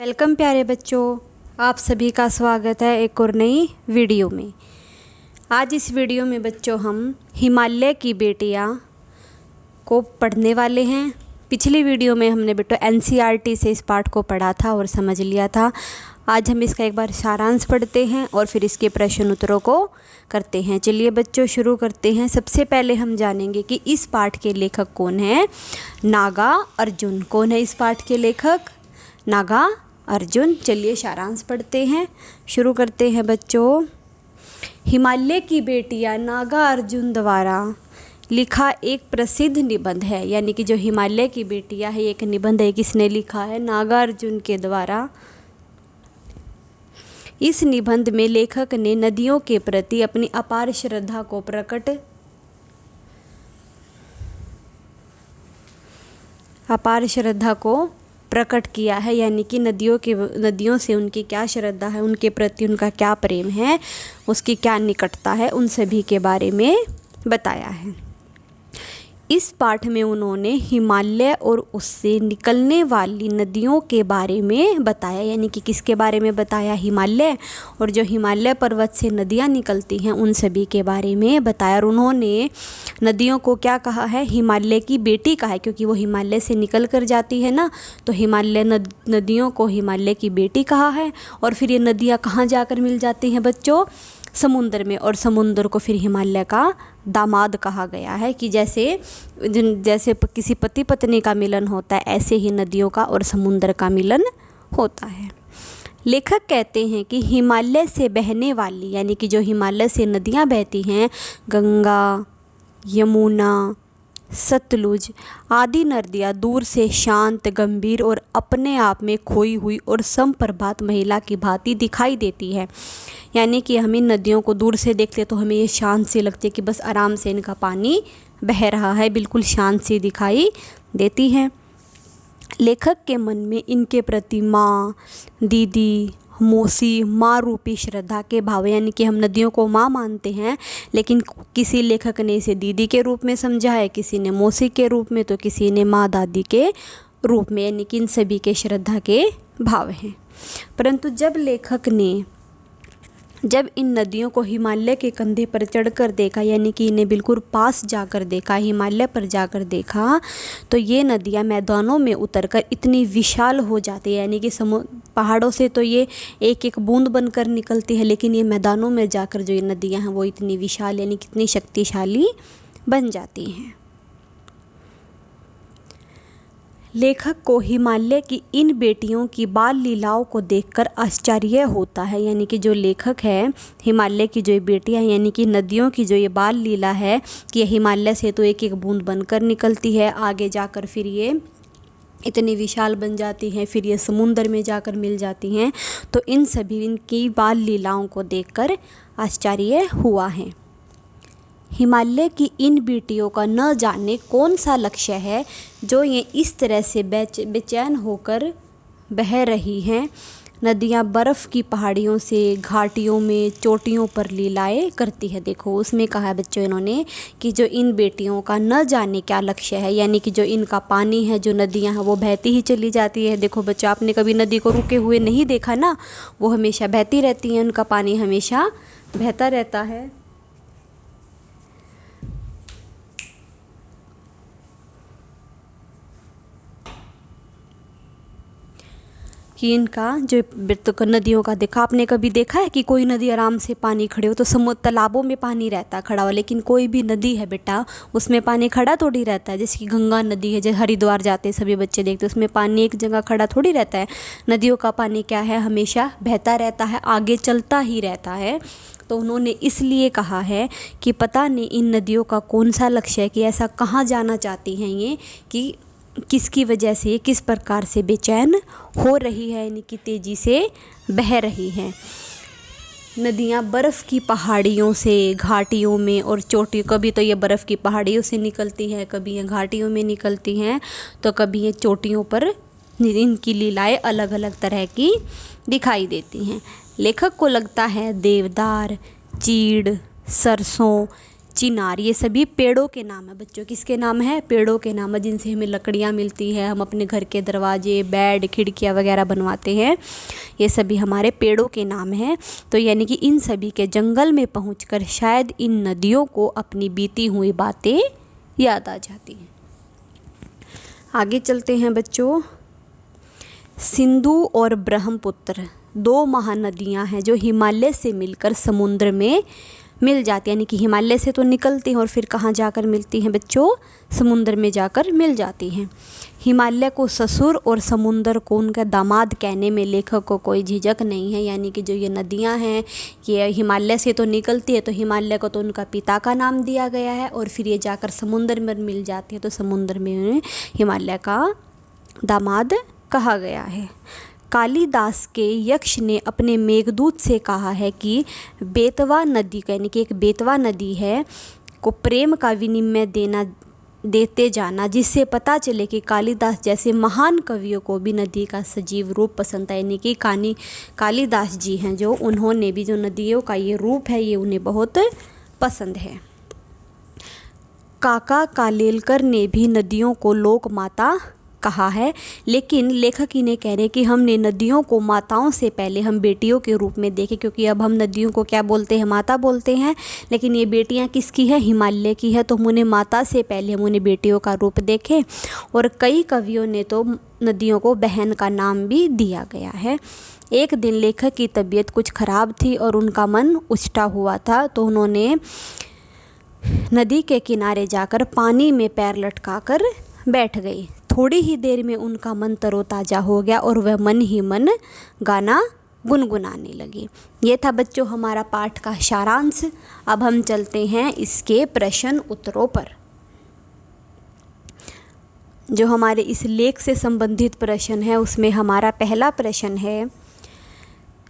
Welcome प्यारे बच्चों, आप सभी का स्वागत है एक और नई वीडियो में। आज इस वीडियो में बच्चों हम हिमालय की बेटियां को पढ़ने वाले हैं। पिछली वीडियो में हमने बेटो एनसीईआरटी से इस पाठ को पढ़ा था और समझ लिया था। आज हम इसका एक बार सारांश पढ़ते हैं और फिर इसके प्रश्न उत्तरों को करते हैं। चलिए बच्चों शुरू करते हैं। सबसे पहले हम जानेंगे कि इस पाठ के लेखक कौन है। नागार्जुन। कौन है इस पाठ के लेखक? नागार्जुन। चलिए सारांश पढ़ते हैं, शुरू करते हैं बच्चों। हिमालय की बेटियां नागार्जुन द्वारा लिखा एक प्रसिद्ध निबंध है, यानी कि जो हिमालय की बेटियां है एक निबंध है, किसने लिखा है? नागार्जुन के द्वारा। इस निबंध में लेखक ने नदियों के प्रति अपनी अपार श्रद्धा को प्रकट किया है, यानी कि नदियों से उनकी क्या श्रद्धा है, उनके प्रति उनका क्या प्रेम है, उसकी क्या निकटता है, उन सभी के बारे में बताया है। इस पाठ में उन्होंने हिमालय और उससे निकलने वाली नदियों के बारे में बताया, यानी कि किसके बारे में बताया? हिमालय और जो हिमालय पर्वत से नदियाँ निकलती हैं उन सभी के बारे में बताया। और उन्होंने नदियों को क्या कहा है? हिमालय की बेटी कहा है, क्योंकि वो हिमालय से निकल कर जाती है ना, तो हिमालय नदियों को हिमालय की बेटी कहा है। और फिर ये नदियाँ कहाँ जाकर मिल जाती हैं बच्चों? समुद्र में। और समुद्र को फिर हिमालय का दामाद कहा गया है, कि जैसे किसी पति पत्नी का मिलन होता है ऐसे ही नदियों का और समुद्र का मिलन होता है। लेखक कहते हैं कि हिमालय से बहने वाली, यानी कि जो हिमालय से नदियाँ बहती हैं, गंगा, यमुना, सतलुज आदि नदियाँ दूर से शांत, गंभीर और अपने आप में खोई हुई और समप्रभात महिला की भांति दिखाई देती है। यानी कि हम इन नदियों को दूर से देखते तो हमें ये शांत सी लगती है कि बस आराम से इनका पानी बह रहा है, बिल्कुल शांत सी दिखाई देती है। लेखक के मन में इनके प्रति माँ, दीदी, मौसी, माँ रूपी श्रद्धा के भाव, यानी कि हम नदियों को माँ मानते हैं, लेकिन किसी लेखक ने इसे दीदी के रूप में समझा है, किसी ने मौसी के रूप में, तो किसी ने माँ दादी के रूप में, यानी कि इन सभी के श्रद्धा के भाव हैं। परंतु जब इन नदियों को हिमालय के कंधे पर चढ़कर देखा, यानी कि इन्हें बिल्कुल पास जाकर देखा, हिमालय पर जाकर देखा, तो ये नदियाँ मैदानों में उतरकर इतनी विशाल हो जाती है, यानी कि पहाड़ों से तो ये एक एक बूंद बनकर निकलती है, लेकिन ये मैदानों में जाकर जो ये नदियाँ हैं वो इतनी विशाल, यानी कितनी शक्तिशाली बन जाती हैं। लेखक को हिमालय की इन बेटियों की बाल लीलाओं को देखकर आश्चर्य होता है, यानी कि जो लेखक है, हिमालय की जो ये बेटियां, यानी कि नदियों की जो ये बाल लीला है कि ये हिमालय से तो एक एक बूंद बनकर निकलती है, आगे जाकर फिर ये इतनी विशाल बन जाती हैं, फिर ये समुद्र में जाकर मिल जाती हैं, तो इन सभी इनकी बाल लीलाओं को देखकर आश्चर्य हुआ है। हिमालय की इन बेटियों का न जाने कौन सा लक्ष्य है जो ये इस तरह से बेचैन होकर बह रही हैं। नदियाँ बर्फ़ की पहाड़ियों से घाटियों में, चोटियों पर लीलाएं करती है। देखो उसमें कहा है बच्चों इन्होंने कि जो इन बेटियों का न जाने क्या लक्ष्य है, यानी कि जो इनका पानी है, जो नदियाँ हैं वो बहती ही चली जाती है। देखो बच्चों, आपने कभी नदी को रुके हुए नहीं देखा ना, वो हमेशा बहती रहती हैं, उनका पानी हमेशा बहता रहता है। कि इनका जो नदियों का देखा, आपने कभी देखा है कि कोई नदी आराम से पानी खड़े हो? तो तालाबों में पानी रहता है खड़ा हुआ, लेकिन कोई भी नदी है बेटा उसमें पानी खड़ा थोड़ी रहता है। जैसे कि गंगा नदी है, जैसे हरिद्वार जाते हैं सभी बच्चे देखते हैं, उसमें पानी एक जगह खड़ा थोड़ी रहता है। नदियों का पानी क्या है? हमेशा बहता रहता है, आगे चलता ही रहता है। तो उन्होंने इसलिए कहा है कि पता नहीं इन नदियों का कौन सा लक्ष्य है, कि ऐसा कहाँ जाना चाहती हैं ये, कि किसकी वजह से, किस प्रकार से बेचैन हो रही है, यानी कि तेज़ी से बह रही हैं। नदियाँ बर्फ़ की पहाड़ियों से घाटियों में और चोटियों, कभी तो ये बर्फ़ की पहाड़ियों से निकलती हैं, कभी ये घाटियों में निकलती हैं, तो कभी ये चोटियों पर इनकी लीलाएं अलग अलग तरह की दिखाई देती हैं। लेखक को लगता है देवदार, चीड़, सरसों, चिनार, ये सभी पेड़ों के नाम है बच्चों। किसके नाम है? पेड़ों के नाम है, जिनसे हमें लकड़ियाँ मिलती है, हम अपने घर के दरवाजे, बेड, खिड़कियाँ वगैरह बनवाते हैं। ये सभी हमारे पेड़ों के नाम हैं। तो यानी कि इन सभी के जंगल में पहुंचकर शायद इन नदियों को अपनी बीती हुई बातें याद आ जाती हैं। आगे चलते हैं बच्चों। सिंधु और ब्रह्मपुत्र 2 महानदियाँ हैं जो हिमालय से मिलकर समुद्र में मिल जाती है। यानी कि हिमालय से तो निकलती हैं और फिर कहाँ जाकर मिलती हैं बच्चों? समुद्र में जाकर मिल जाती हैं। हिमालय को ससुर और समुद्र को उनका दामाद कहने में लेखक को कोई झिझक नहीं है। यानी कि जो ये नदियाँ हैं ये हिमालय से तो निकलती है, तो हिमालय को तो उनका पिता का नाम दिया गया है, और फिर ये जाकर समुद्र में मिल जाती है तो समुद्र में हिमालय का दामाद कहा गया है। कालिदास के यक्ष ने अपने मेघदूत से कहा है कि बेतवा नदी, यानी कि एक बेतवा नदी है, को प्रेम का विनिमय देते जाना, जिससे पता चले कि कालिदास जैसे महान कवियों को भी नदी का सजीव रूप पसंद है। यानी कि कालिदास जी हैं जो, उन्होंने भी जो नदियों का ये रूप है ये उन्हें बहुत पसंद है। काका कालेलकर ने भी नदियों को लोक माता कहा है, लेकिन लेखक इन्हें कह रहे हैं कि हमने नदियों को माताओं से पहले हम बेटियों के रूप में देखे, क्योंकि अब हम नदियों को क्या बोलते हैं? माता बोलते हैं। लेकिन ये बेटियां किसकी है? हिमालय की है। तो हम उन्हें माता से पहले हम उन्हें बेटियों का रूप देखे। और कई कवियों ने तो नदियों को बहन का नाम भी दिया गया है। एक दिन लेखक की तबीयत कुछ ख़राब थी और उनका मन उछटा हुआ था, तो उन्होंने नदी के किनारे जाकर पानी में पैर लटकाकर बैठ गई। थोड़ी ही देर में उनका मन तरोताज़ा हो गया और वह मन ही मन गाना गुनगुनाने लगी। ये था बच्चों हमारा पाठ का सारांश। अब हम चलते हैं इसके प्रश्न उत्तरों पर। जो हमारे इस लेख से संबंधित प्रश्न है उसमें हमारा पहला प्रश्न है,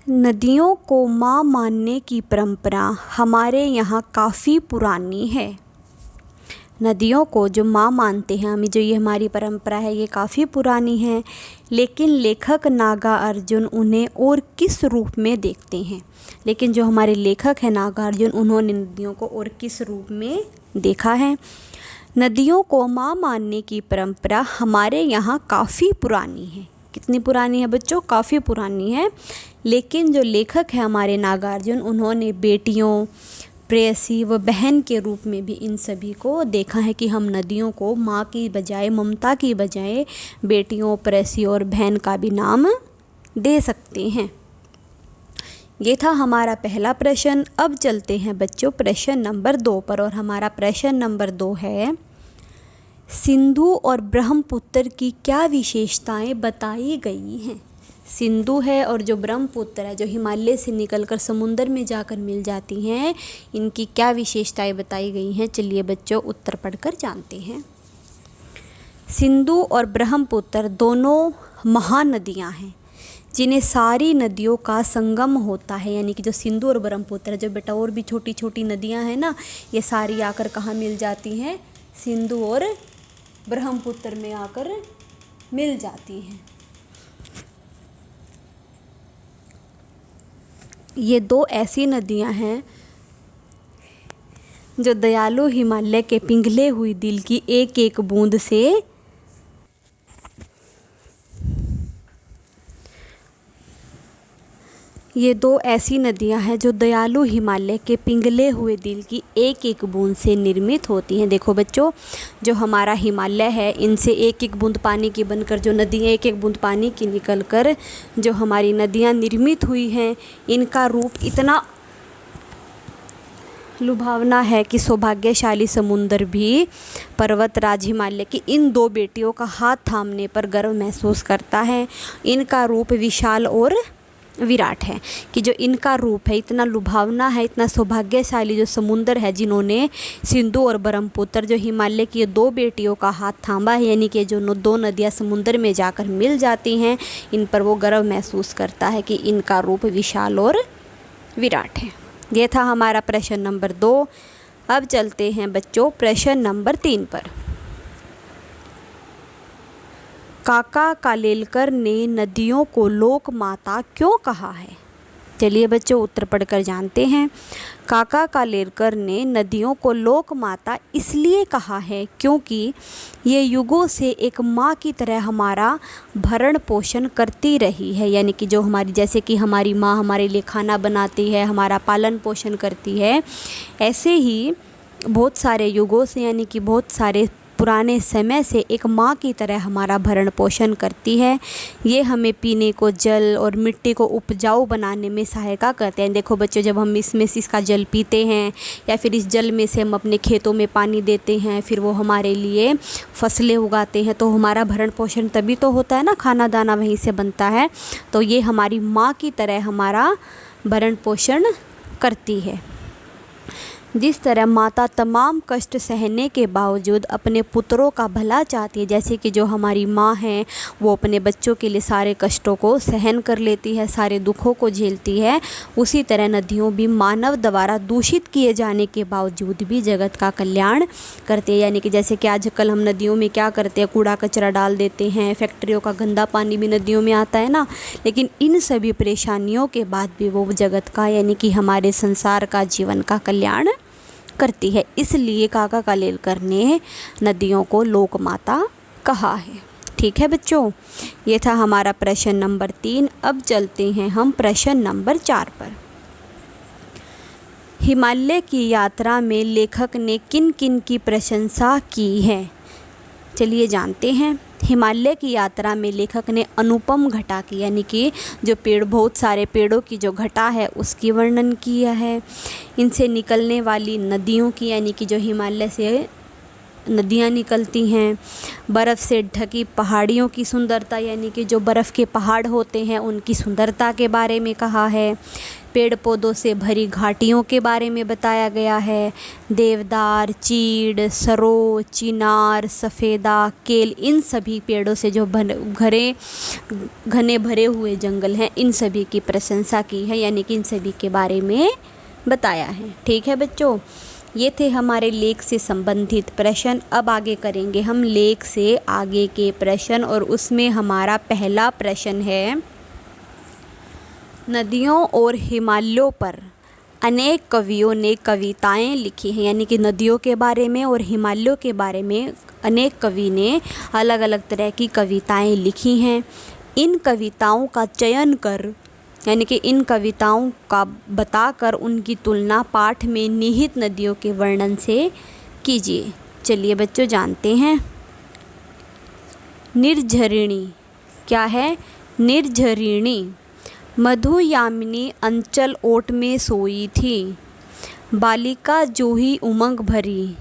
नदियों को माँ मानने की परंपरा हमारे यहाँ काफ़ी पुरानी है। नदियों को जो माँ मानते हैं हमें, जो ये हमारी परंपरा है ये काफ़ी पुरानी है, लेकिन लेखक नागार्जुन उन्हें और किस रूप में देखते हैं? लेकिन जो हमारे लेखक हैं नागार्जुन, उन्होंने नदियों को और किस रूप में देखा है? नदियों को माँ मानने की परंपरा हमारे यहाँ काफ़ी पुरानी है। कितनी पुरानी है बच्चों? काफ़ी पुरानी है। लेकिन जो लेखक है हमारे नागार्जुन, उन्होंने बेटियों, प्रेयसी व बहन के रूप में भी इन सभी को देखा है कि हम नदियों को माँ की बजाय, ममता की बजाय बेटियों, प्रेयसी और बहन का भी नाम दे सकते हैं। ये था हमारा पहला प्रश्न। अब चलते हैं बच्चों प्रश्न नंबर 2 पर, और हमारा प्रश्न नंबर 2 है, सिंधु और ब्रह्मपुत्र की क्या विशेषताएं बताई गई हैं? सिंधु है और जो ब्रह्मपुत्र है, जो हिमालय से निकलकर समुद्र में जाकर मिल जाती हैं, इनकी क्या विशेषताएं बताई गई हैं? चलिए बच्चों उत्तर पढ़कर जानते हैं। सिंधु और ब्रह्मपुत्र दोनों महानदियां हैं जिन्हें सारी नदियों का संगम होता है। यानी कि जो सिंधु और ब्रह्मपुत्र, जो बेटा और भी छोटी छोटी नदियां हैं ना, ये सारी आकर कहाँ मिल जाती हैं? सिंधु और ब्रह्मपुत्र में आकर मिल जाती हैं। ये 2 ऐसी नदियां हैं जो दयालु हिमालय के पिघले हुई दिल की एक एक बूंद से ये 2 ऐसी नदियां हैं जो दयालु हिमालय के पिघले हुए दिल की एक एक बूंद से निर्मित होती हैं। देखो बच्चों, जो हमारा हिमालय है, इनसे एक एक बूंद पानी की बनकर जो नदियाँ एक एक बूंद पानी की निकलकर जो हमारी नदियाँ निर्मित हुई हैं, इनका रूप इतना लुभावना है कि सौभाग्यशाली समुंदर भी पर्वतराज हिमालय की इन 2 बेटियों का हाथ थामने पर गर्व महसूस करता है। इनका रूप विशाल और विराट है, कि जो इनका रूप है इतना लुभावना है, इतना सौभाग्यशाली जो समुंदर है, जिन्होंने सिंधु और ब्रह्मपुत्र जो हिमालय की 2 बेटियों का हाथ थामा है, यानी कि जो 2 नदियाँ समुंदर में जाकर मिल जाती हैं, इन पर वो गर्व महसूस करता है कि इनका रूप विशाल और विराट है। ये था हमारा प्रश्न नंबर 2। अब चलते हैं बच्चों प्रश्न नंबर 3 पर। काका कालेलकर ने नदियों को लोक माता क्यों कहा है? चलिए बच्चों उत्तर पढ़कर जानते हैं। काका कालेलकर ने नदियों को लोक माता इसलिए कहा है क्योंकि ये युगों से एक माँ की तरह हमारा भरण पोषण करती रही है। यानी कि जो हमारी, जैसे कि हमारी माँ हमारे लिए खाना बनाती है, हमारा पालन पोषण करती है, ऐसे ही बहुत सारे युगों से यानी कि बहुत सारे पुराने समय से एक माँ की तरह हमारा भरण पोषण करती है। ये हमें पीने को जल और मिट्टी को उपजाऊ बनाने में सहायता करते हैं। देखो बच्चों, जब हम इसमें से इसका जल पीते हैं या फिर इस जल में से हम अपने खेतों में पानी देते हैं, फिर वो हमारे लिए फसलें उगाते हैं, तो हमारा भरण पोषण तभी तो होता है ना, खाना दाना वहीं से बनता है। तो ये हमारी माँ की तरह हमारा भरण पोषण करती है। जिस तरह माता तमाम कष्ट सहने के बावजूद अपने पुत्रों का भला चाहती है, जैसे कि जो हमारी माँ है वो अपने बच्चों के लिए सारे कष्टों को सहन कर लेती है, सारे दुखों को झेलती है, उसी तरह नदियों भी मानव द्वारा दूषित किए जाने के बावजूद भी जगत का कल्याण करते हैं। यानी कि जैसे कि आजकल हम नदियों में क्या करते हैं, कूड़ा कचरा डाल देते हैं, फैक्ट्रियों का गंदा पानी भी नदियों में आता है ना, लेकिन इन सभी परेशानियों के बाद भी वो जगत का यानी कि हमारे संसार का, जीवन का कल्याण करती है। इसलिए काका कालेलकर ने नदियों को लोक माता कहा है। ठीक है बच्चों, ये था हमारा प्रश्न नंबर 3। अब चलते हैं हम प्रश्न नंबर 4 पर। हिमालय की यात्रा में लेखक ने किन किन की प्रशंसा की है? चलिए जानते हैं। हिमालय की यात्रा में लेखक ने अनुपम घटा की, यानी कि जो पेड़, बहुत सारे पेड़ों की जो घटा है उसकी वर्णन किया है। इनसे निकलने वाली नदियों की, यानी कि जो हिमालय से नदियाँ निकलती हैं। बर्फ़ से ढकी पहाड़ियों की सुंदरता, यानी कि जो बर्फ़ के पहाड़ होते हैं उनकी सुंदरता के बारे में कहा है। पेड़ पौधों से भरी घाटियों के बारे में बताया गया है। देवदार, चीड़, सरो, चिनार, सफ़ेदा, केल, इन सभी पेड़ों से जो घने भरे हुए जंगल हैं, इन सभी की प्रशंसा की है, यानी कि इन सभी के बारे में बताया है। ठीक है बच्चों, ये थे हमारे लेख से संबंधित प्रश्न। अब आगे करेंगे हम लेख से आगे के प्रश्न, और उसमें हमारा पहला प्रश्न है, नदियों और हिमालयों पर अनेक कवियों ने कविताएं लिखी हैं। यानी कि नदियों के बारे में और हिमालयों के बारे में अनेक कवि ने अलग अलग तरह की कविताएं लिखी हैं। इन कविताओं का चयन कर, यानी कि इन कविताओं का बताकर उनकी तुलना पाठ में निहित नदियों के वर्णन से कीजिए। चलिए बच्चों जानते हैं। निर्झरिणी क्या है? निर्झरिणी। मधु यामिनी अंचल ओट में सोई थी, बालिका जूही उमंग भरी,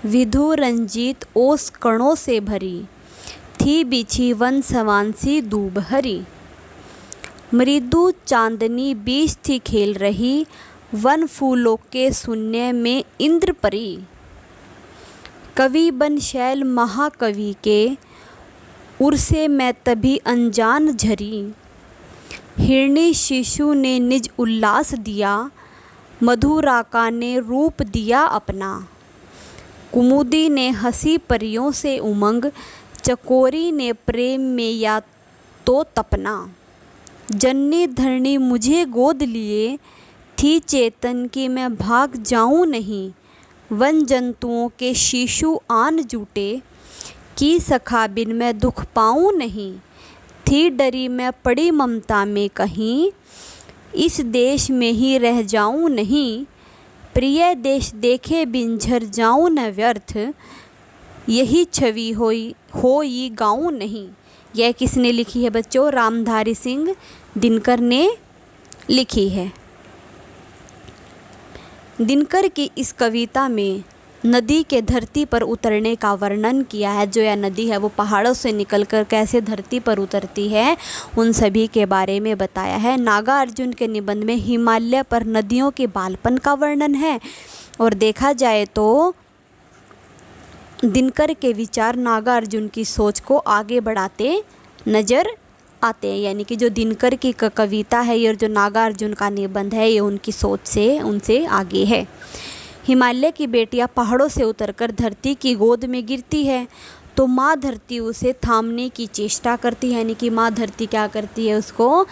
विधु रंजीत ओस कणों से भरी, थी बिछी वन सवांसी दूब हरी। मृदु चांदनी बीच थी खेल रही, वन फूलों के शून्य में इंद्र परी। कवि बन शैल महाकवि के, उर्से मैं तभी अनजान झरी। हिरणी शिशु ने निज उल्लास दिया, मधुराका ने रूप दिया अपना। कुमुदी ने हंसी परियों से उमंग, चकोरी ने प्रेम में या तो तपना। जननी धरणी मुझे गोद लिए, थी चेतन की मैं भाग जाऊं नहीं। वन जंतुओं के शिशु आन जुटे, की सखा बिन मैं दुख पाऊं नहीं। थी डरी मैं पड़ी ममता में कहीं, इस देश में ही रह जाऊं नहीं। प्रिय देश देखे बिन झर जाऊं न व्यर्थ, यही छवि होई गाऊं नहीं। यह किसने लिखी है बच्चों? रामधारी सिंह दिनकर ने लिखी है। दिनकर की इस कविता में नदी के धरती पर उतरने का वर्णन किया है। जो यह नदी है वो पहाड़ों से निकलकर कैसे धरती पर उतरती है, उन सभी के बारे में बताया है। नागार्जुन के निबंध में हिमालय पर नदियों के बालपन का वर्णन है। और देखा जाए तो दिनकर के विचार नागार्जुन की सोच को आगे बढ़ाते नज़र आते हैं। यानी कि जो दिनकर की कविता है ये, और जो नागार्जुन का निबंध है, ये उनकी सोच से उनसे आगे है। हिमालय की बेटियां पहाड़ों से उतरकर धरती की गोद में गिरती है, तो माँ धरती उसे थामने की चेष्टा करती है। यानी कि माँ धरती क्या करती है? उसको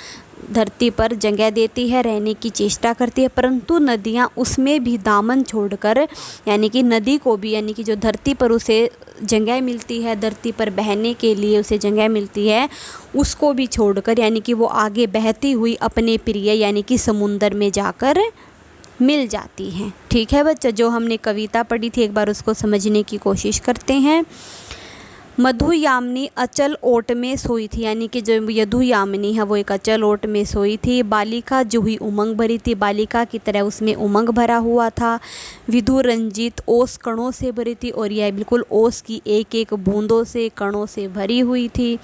धरती पर जगह देती है, रहने की चेष्टा करती है, परंतु नदियाँ उसमें भी दामन छोड़कर, यानी कि नदी को भी, यानी कि जो धरती पर उसे जगह मिलती है, धरती पर बहने के लिए उसे जगह मिलती है, उसको भी छोड़कर, यानी कि वो आगे बहती हुई अपने प्रिय यानी कि समुंदर में जाकर मिल जाती हैं। ठीक है बच्चा, जो हमने कविता पढ़ी थी एक बार उसको समझने की कोशिश करते हैं। मधु यामिनी अचल ओट में सोई थी, यानी कि जो यदु यामिनी है वो एक अचल ओट में सोई थी। बालिका जूही उमंग भरी थी, बालिका की तरह उसमें उमंग भरा हुआ था। विधु रंजित ओस कणों से भरी थी, और यह बिल्कुल ओस की एक एक बूंदों से, कणों से भरी हुई थी।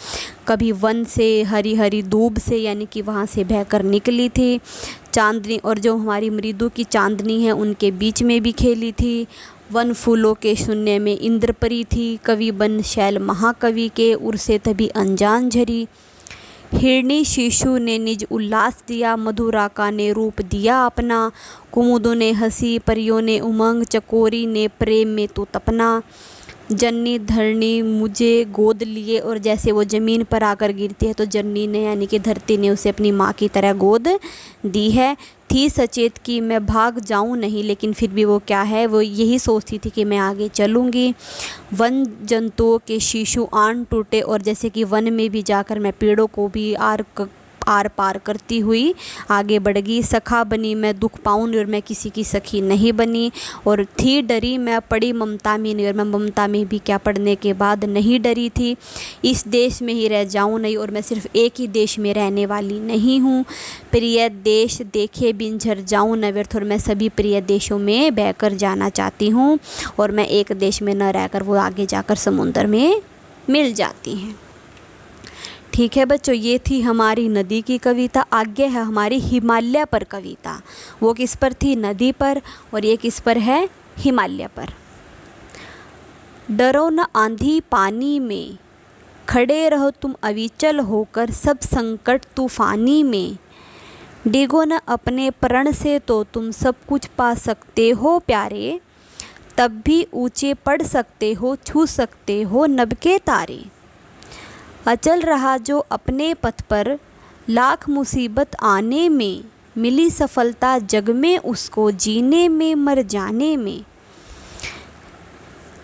कभी वन से, हरी हरी दूब से, यानी कि वहाँ से बहकर निकली थी। चांदनी, और जो हमारी मृदु की चांदनी है उनके बीच में भी खेली थी। वन फूलों के शून्य में इंद्रपरी थी, कवि बन शैल महाकवि के, उर्से तभी अनजान झरी। हिरणी शिशु ने निज उल्लास दिया, मधुराका ने रूप दिया अपना। कुमुदों ने हंसी, परियों ने उमंग, चकोरी ने प्रेम में तो तपना। जननी धरणी मुझे गोद लिए, और जैसे वो ज़मीन पर आकर गिरती है तो जननी ने यानी कि धरती ने उसे अपनी माँ की तरह गोद दी है। थी सचेत कि मैं भाग जाऊं नहीं, लेकिन फिर भी वो क्या है, वो यही सोचती थी कि मैं आगे चलूँगी। वन जंतुओं के शीशु आन टूटे, और जैसे कि वन में भी जाकर मैं पेड़ों को भी आर पार करती हुई आगे बढ़ गई। सखा बनी मैं दुख पाऊँ, और मैं किसी की सखी नहीं बनी। और थी डरी मैं पड़ी ममता में नहीं, और मैं ममता में भी क्या पढ़ने के बाद नहीं डरी थी। इस देश में ही रह जाऊँ नहीं, और मैं सिर्फ एक ही देश में रहने वाली नहीं हूँ। प्रिय देश देखे बिन झर जाऊँ न व्यर्थ, और मैं सभी प्रिय देशों में बहकर जाना चाहती हूँ, और मैं एक देश में न रहकर वो आगे जाकर समुद्र में मिल जाती हैं। ठीक है बच्चों, ये थी हमारी नदी की कविता। आगे है हमारी हिमालय पर कविता। वो किस पर थी? नदी पर। और ये किस पर है? हिमालय पर। डरो न आंधी पानी में, खड़े रहो तुम अविचल होकर, सब संकट तूफानी में। डिगो न अपने प्रण से तो तुम सब कुछ पा सकते हो प्यारे, तब भी ऊंचे पड़ सकते हो, छू सकते हो नभ के तारे। अचल रहा जो अपने पथ पर, लाख मुसीबत आने में, मिली सफलता जग में उसको, जीने में मर जाने में।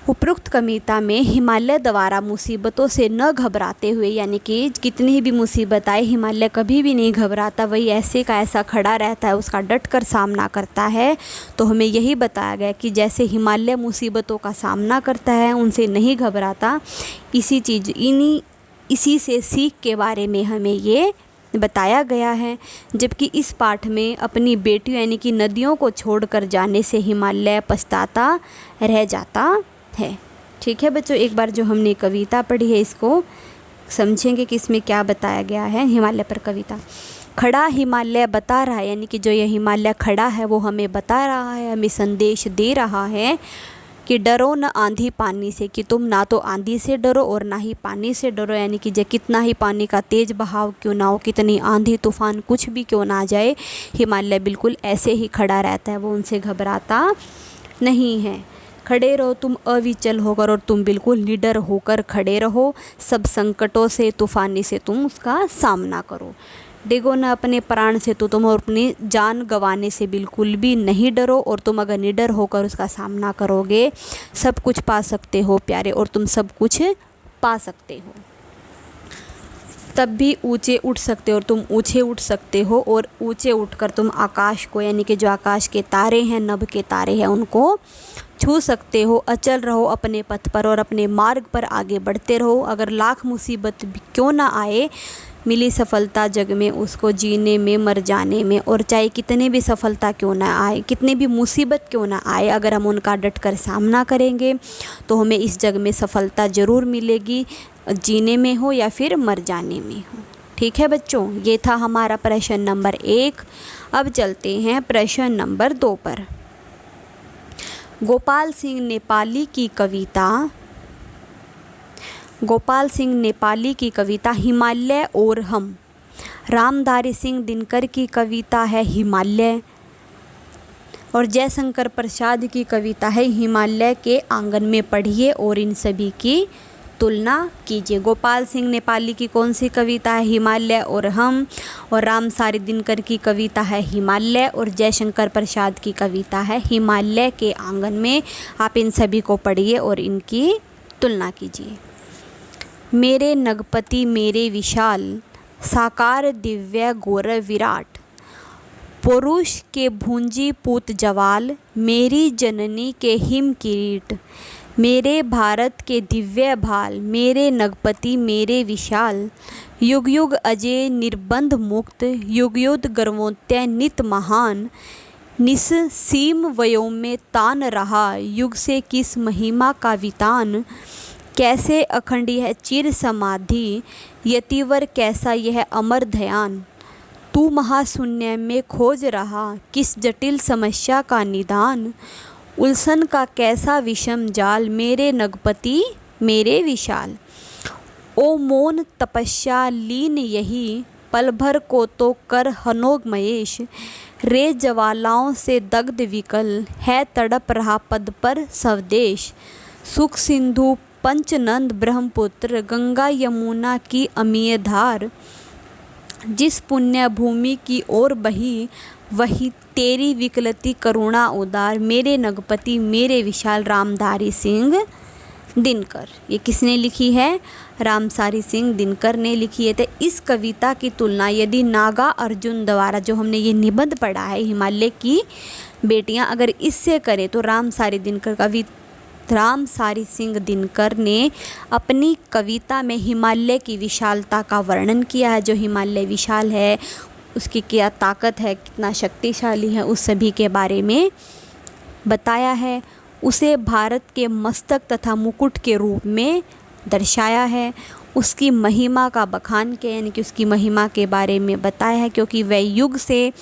उपरोक्त कविता में हिमालय द्वारा मुसीबतों से न घबराते हुए, यानी कि कितनी भी मुसीबत आए हिमालय कभी भी नहीं घबराता, वही ऐसे का ऐसा खड़ा रहता है, उसका डट कर सामना करता है। तो हमें यही बताया गया कि जैसे हिमालय मुसीबतों का सामना करता है, उनसे नहीं घबराता, इसी से सीख के बारे में हमें ये बताया गया है। जबकि इस पाठ में अपनी बेटियों यानी कि नदियों को छोड़कर जाने से हिमालय पछताता रह जाता है। ठीक है बच्चों, एक बार जो हमने कविता पढ़ी है इसको समझेंगे कि इसमें क्या बताया गया है। हिमालय पर कविता। खड़ा हिमालय बता रहा है, यानी कि जो ये हिमालय खड़ा है वो हमें बता रहा है, हमें संदेश दे रहा है कि डरो न आंधी पानी से, कि तुम ना तो आंधी से डरो और ना ही पानी से डरो। यानी कि जो कितना ही पानी का तेज़ बहाव क्यों ना हो, कितनी आंधी तूफान कुछ भी क्यों ना आ जाए, हिमालय बिल्कुल ऐसे ही खड़ा रहता है, वो उनसे घबराता नहीं है। खड़े रहो तुम अविचल होकर, और तुम बिल्कुल निडर होकर खड़े रहो। सब संकटों से, तूफानी से तुम उसका सामना करो। डिगो न अपने प्राण से, तो तुम अपनी जान गंवाने से बिल्कुल भी नहीं डरो, और तुम अगर निडर होकर उसका सामना करोगे, सब कुछ पा सकते हो प्यारे, और तुम सब कुछ पा सकते हो। तब भी ऊंचे उठ सकते हो, और तुम ऊंचे उठ सकते हो, और ऊंचे उठकर तुम आकाश को, यानी कि जो आकाश के तारे हैं, नभ के तारे हैं, उनको छू सकते हो। अचल रहो अपने पथ पर, और अपने मार्ग पर आगे बढ़ते रहो। अगर लाख मुसीबत भी क्यों ना आए, मिली सफलता जग में उसको, जीने में मर जाने में। और चाहे कितने भी सफलता क्यों ना आए, कितने भी मुसीबत क्यों ना आए, अगर हम उनका डट कर सामना करेंगे तो हमें इस जग में सफलता ज़रूर मिलेगी, जीने में हो या फिर मर जाने में हो। ठीक है बच्चों, ये था हमारा प्रश्न नंबर 1। अब चलते हैं प्रश्न नंबर 2 पर। गोपाल सिंह नेपाली की कविता हिमालय और हम। रामधारी सिंह दिनकर की कविता है हिमालय, और जयशंकर प्रसाद की कविता है हिमालय के आंगन में पढ़िए, और इन सभी की तुलना कीजिए। गोपाल सिंह नेपाली की कौन सी कविता है? हिमालय और हम। और रामसारी दिनकर की कविता है हिमालय। और जयशंकर प्रसाद की कविता है हिमालय के आंगन में। आप इन सभी को पढ़िए और इनकी तुलना कीजिए। मेरे नगपति मेरे विशाल, साकार दिव्य गौरव विराट, पुरुष के भूंजी पूत जवाल, मेरी जननी के हिम किरीट, मेरे भारत के दिव्य भाल, मेरे नगपति मेरे विशाल, युग युग अजय निर्बंध मुक्त, युग युग गर्वोत्य नित महान, निस सीम वयों में तान रहा, युग से किस महिमा का वितान, कैसे अखंड यह चिर समाधि, यतिवर कैसा यह अमर ध्यान, तू महाशून्य में खोज रहा, किस जटिल समस्या का निदान, उलझन का कैसा विषम जाल, मेरे नगपति मेरे विशाल, ओ मौन तपस्या लीन यही, पल भर को तो कर हनोग महेश, रे ज्वालाओं से दग्ध विकल, है तड़प रहा पद पर स्वदेश, सुख सिंधु पंचनंद ब्रह्मपुत्र, गंगा यमुना की अमीय धार, जिस पुण्य भूमि की ओर बही, वही तेरी विकलती करुणा उदार, मेरे नगपति मेरे विशाल। रामधारी सिंह दिनकर। ये किसने लिखी है? रामसारी सिंह दिनकर ने लिखी है। तो इस कविता की तुलना यदि नागा अर्जुन द्वारा जो हमने ये निबंध पढ़ा है हिमालय की बेटियां, अगर इससे करें तो रामसारी सिंह दिनकर ने अपनी कविता में हिमालय की विशालता का वर्णन किया है। जो हिमालय विशाल है, उसकी क्या ताकत है, कितना शक्तिशाली है, उस सभी के बारे में बताया है। उसे भारत के मस्तक तथा मुकुट के रूप में दर्शाया है। उसकी महिमा का बखान किया, यानी कि उसकी महिमा के बारे में बताया है, क्योंकि वह युग से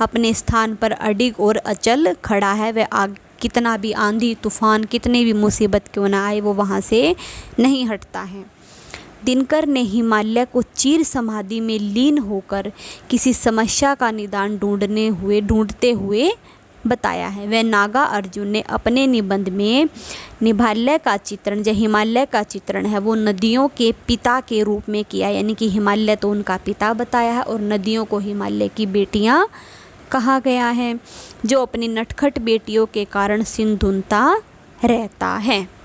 अपने स्थान पर अडिग और अचल खड़ा है। वह कितना भी आंधी तूफान, कितने भी मुसीबत क्यों ना आए, वो वहाँ से नहीं हटता है। दिनकर ने हिमालय को चीर समाधि में लीन होकर किसी समस्या का निदान ढूंढते हुए बताया है। वह नागा अर्जुन ने अपने निबंध में हिमालय का चित्रण है वो नदियों के पिता के रूप में किया, यानी कि हिमालय तो उनका पिता बताया है और नदियों को हिमालय की बेटियां कहा गया है, जो अपनी नटखट बेटियों के कारण सिंधुनता रहता है।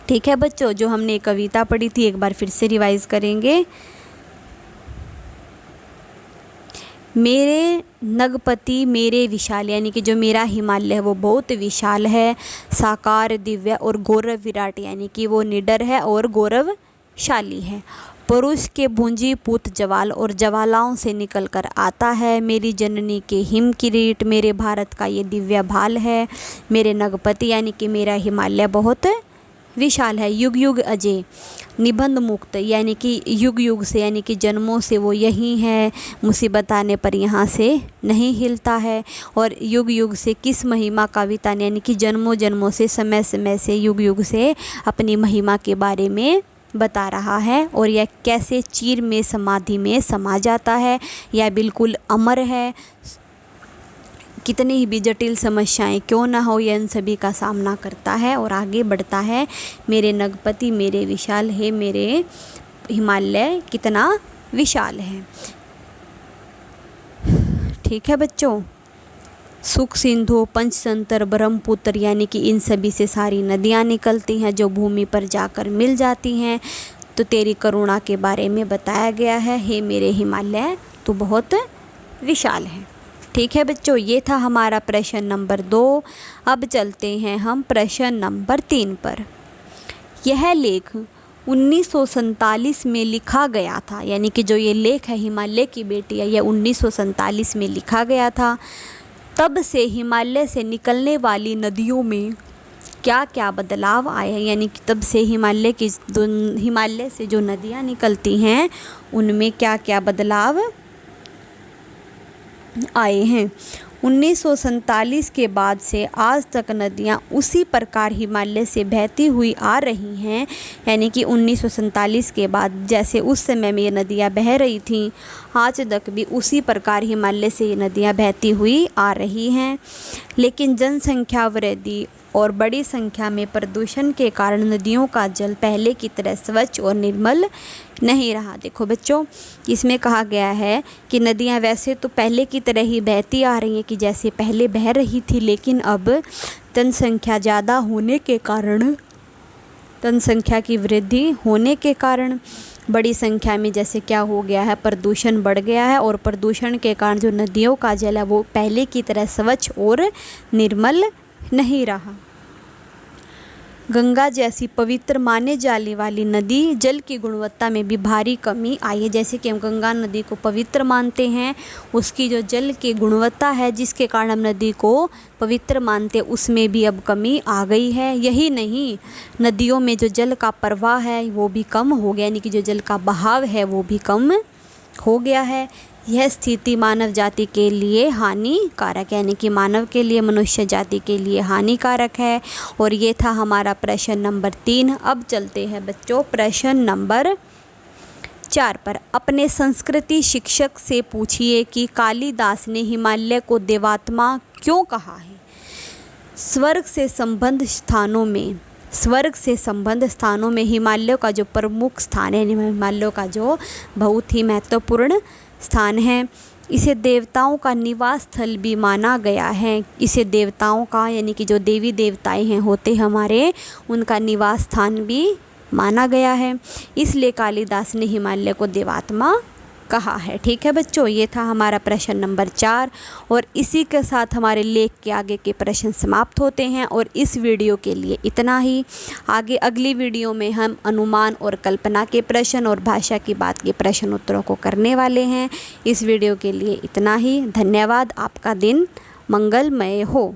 ठीक है बच्चों, जो हमने कविता पढ़ी थी एक बार फिर से रिवाइज करेंगे। मेरे नगपति मेरे विशाल, यानी कि जो मेरा हिमालय है वो बहुत विशाल है, साकार दिव्य और गौरव विराट, यानी कि वो निडर है और गौरवशाली है। पुरुष के भूंजी पूत जवाल और ज्वालाओं से निकल कर आता है। मेरी जननी के हिम किरीट, मेरे भारत का ये दिव्य भाल है। मेरे नगपति यानी कि मेरा हिमालय बहुत विशाल है। युग युग अजय, निबंध मुक्त, यानी कि युग युग से, यानी कि जन्मों से वो यही है, मुसीबत आने पर यहाँ से नहीं हिलता है। और युग युग से किस महिमा का वितान, यानी कि जन्मों जन्मों से, समय समय से, युग युग से अपनी महिमा के बारे में बता रहा है। और यह कैसे चीर में समाधि में समा जाता है, यह बिल्कुल अमर है। कितनी भी जटिल समस्याएं क्यों ना हो, यह इन सभी का सामना करता है और आगे बढ़ता है। मेरे नगपति मेरे विशाल है, मेरे हिमालय कितना विशाल है। ठीक है बच्चों, सुख सिंधु पंचतंत्र ब्रह्मपुत्र, यानी कि इन सभी से सारी नदियाँ निकलती हैं जो भूमि पर जाकर मिल जाती हैं। तो तेरी करुणा के बारे में बताया गया है। हे मेरे हिमालय तो बहुत विशाल है। ठीक है बच्चों, ये था हमारा प्रश्न नंबर 2। अब चलते हैं हम प्रश्न नंबर 3 पर। यह लेख 1947 में लिखा गया था, यानी कि जो ये लेख है हिमालय की बेटियां, यह 1947 में लिखा गया था। तब से हिमालय से निकलने वाली नदियों में क्या क्या बदलाव आए हैं, यानी कि तब से हिमालय से जो नदियाँ निकलती हैं उनमें क्या क्या बदलाव आए हैं। 1947 के बाद से आज तक नदियाँ उसी प्रकार हिमालय से बहती हुई आ रही हैं, यानी कि 1947 के बाद जैसे उस समय में ये नदियाँ बह रही थीं, आज तक भी उसी प्रकार हिमालय से ये नदियाँ बहती हुई आ रही हैं। लेकिन जनसंख्या वृद्धि और बड़ी संख्या में प्रदूषण के कारण नदियों का जल पहले की तरह स्वच्छ और निर्मल नहीं रहा। देखो बच्चों, इसमें कहा गया है कि नदियाँ वैसे तो पहले की तरह ही बहती आ रही हैं कि जैसे पहले बह रही थी, लेकिन अब जनसंख्या ज़्यादा होने के कारण, जनसंख्या की वृद्धि होने के कारण बड़ी संख्या में जैसे क्या हो गया है, प्रदूषण बढ़ गया है, और प्रदूषण के कारण जो नदियों का जल है वो पहले की तरह स्वच्छ और निर्मल नहीं रहा। गंगा जैसी पवित्र माने जाने वाली नदी जल की गुणवत्ता में भी भारी कमी आई है। जैसे कि हम गंगा नदी को पवित्र मानते हैं, उसकी जो जल की गुणवत्ता है जिसके कारण हम नदी को पवित्र मानते हैं, उसमें भी अब कमी आ गई है। यही नहीं, नदियों में जो जल का प्रवाह है वो भी कम हो गया, यानी कि जो जल का बहाव है वो भी कम हो गया है। यह स्थिति मानव जाति के लिए हानिकारक है, यानी कि मानव के लिए, मनुष्य जाति के लिए हानिकारक है। और ये था हमारा प्रश्न नंबर 3। अब चलते हैं बच्चों प्रश्न नंबर 4 पर। अपने संस्कृति शिक्षक से पूछिए कि कालिदास ने हिमालय को देवात्मा क्यों कहा है। स्वर्ग से संबद्ध स्थानों में हिमालय का जो प्रमुख स्थान है, हिमालय का जो बहुत ही महत्वपूर्ण स्थान है, इसे देवताओं का निवास स्थल भी माना गया है। इसे देवताओं का, यानी कि जो देवी देवताएं हैं होते हमारे, उनका निवास स्थान भी माना गया है। इसलिए कालिदास ने हिमालय को देवात्मा कहा है। ठीक है बच्चों, ये था हमारा प्रश्न नंबर 4। और इसी के साथ हमारे लेख के आगे के प्रश्न समाप्त होते हैं। और इस वीडियो के लिए इतना ही। आगे अगली वीडियो में हम अनुमान और कल्पना के प्रश्न और भाषा की बात के प्रश्न उत्तरों को करने वाले हैं। इस वीडियो के लिए इतना ही। धन्यवाद। आपका दिन मंगलमय हो।